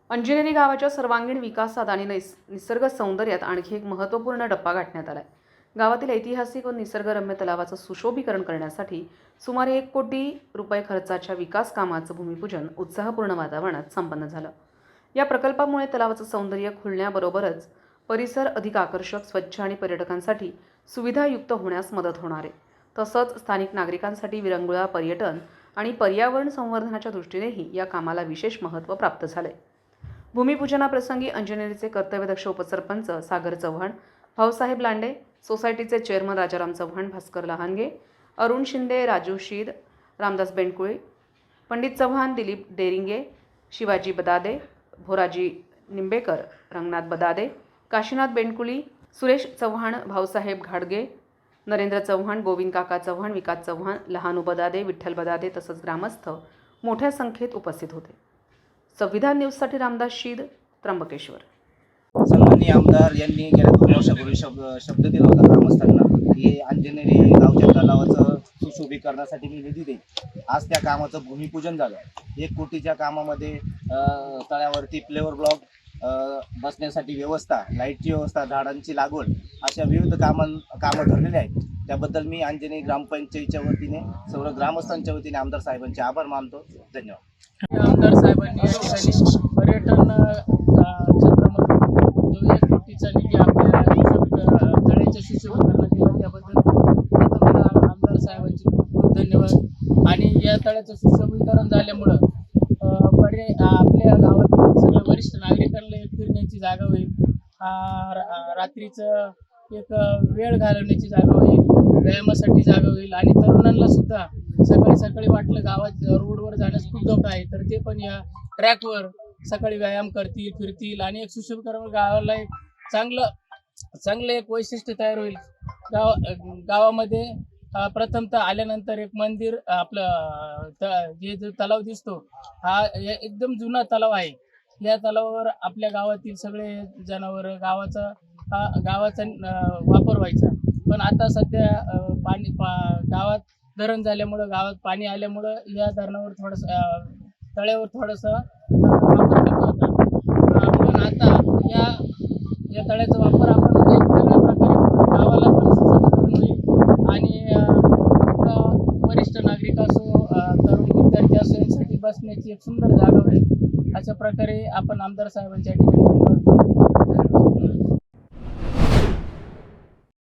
अंजनेरी गावाच्या सर्वांगीण विकासात आणि निसर्ग सौंदर्यात आणखी एक महत्त्वपूर्ण टप्पा गाठण्यात आला आहे. गावातील ऐतिहासिक व निसर्गरम्य तलावाचं सुशोभीकरण करण्यासाठी सुमारे 1 कोटी रुपये खर्चाच्या विकास कामाचं भूमिपूजन उत्साहपूर्ण वातावरणात संपन्न झालं. या प्रकल्पामुळे तलावाचं सौंदर्य खुलण्याबरोबरच परिसर अधिक आकर्षक, स्वच्छ आणि पर्यटकांसाठी सुविधायुक्त होण्यास मदत होणार आहे. तसंच स्थानिक नागरिकांसाठी विरंगुळा पर्यटन आणि पर्यावरण संवर्धनाच्या दृष्टीनेही या कामाला विशेष महत्त्व प्राप्त झाले. भूमिपूजनाप्रसंगी अंजनेरीचे कर्तव्यदक्ष उपसरपंच सागर चव्हाण, भाऊसाहेब लांडे, सोसायटीचे चेअरमन राजाराम चव्हाण, भास्कर लहानगे, अरुण शिंदे, राजू शीद, रामदास बेंडकुळे, पंडित चव्हाण, दिलीप डेरिंगे, शिवाजी बदादे, भोराजी निंबेकर, रंगनाथ बदादे, काशीनाथ बेंडकुळी, सुरेश चव्हाण, भाऊसाहेब घाडगे, नरेंद्र चव्हाण, गोविंद काका चव्हाण, विकास चव्हाण, लहानू बदादे, विठ्ठल बदादे तसंच ग्रामस्थ मोठ्या संख्येत उपस्थित होते. संविधान न्यूजसाठी रामदास शीद, त्र्यंबकेश्वर. सन्माननीय आमदार यांनी गेल्या 2 वर्षापूर्वी शब्द दिला होता ग्रामस्थांना की अंजनेरी गावच्या तलावाचं सुशोभीकरणासाठी मी निधी देईन. आज त्या कामाचं भूमिपूजन झालं. 1 कोटीच्या कामामध्ये तळ्यावरती फ्लेवर ब्लॉक, बसण्यासाठी व्यवस्था, लाईटची व्यवस्था, झाडांची लागवड अशा विविध कामं धरलेली आहेत. त्याबद्दल मी अंजनेरी ग्रामपंचायतीच्या वतीने सर्व ग्रामस्थांच्या वतीने आमदार साहेबांचे आभार मानतो. धन्यवाद. आमदार साहेबांनी या ठिकाणी पर्यटन क्षेत्रामध्ये जो 1 कोटीचा निधी आपल्या तळ्याच्या सुशोभीकरणात दिला त्याबद्दल प्रथम आमदार साहेबांचे खूप खूप धन्यवाद. आणि या तळ्याचं सुशोभीकरण झाल्यामुळं आपल्या गावातील सगळ्या वरिष्ठ नागरिकांना एक फिरण्याची जागा होईल, रात्रीचं एक वेळ घालवण्याची जागा होईल, व्यायामासाठी जागा होईल आणि तरुणांना सुद्धा सकाळी सकाळी वाटलं गावात रोडवर जाण्यास खूप धोका आहे तर ते पण या ट्रॅकवर सकाळी व्यायाम करतील, फिरतील आणि एक सुशोभीकरण गावाला एक चांगलं एक वैशिष्ट्य तयार होईल. गावामध्ये प्रथमतः आल्यानंतर एक मंदिर, आपलं जो तलाव दिसतो हा एकदम जुना तलाव आहे. या तलावावर आपल्या गावातील सगळे जनावर गावाचा वापर व्हायचा. पण आता सध्या गावात धरण झाल्यामुळं, गावात पाणी आल्यामुळं या धरणावर तळ्यावर थोडासा वापर कमी होता. पण आता या तळ्याचा वापर आपण एक वेगळ्या प्रकारे करू. गावाला पण सुशोभीकरण होईल आणि वरिष्ठ नागरिक असो, तरुण विद्यार्थी असो यांसाठी बसण्याची एक सुंदर जागा होईल. अशा प्रकारे आपण आमदार साहेबांच्या ठिकाणी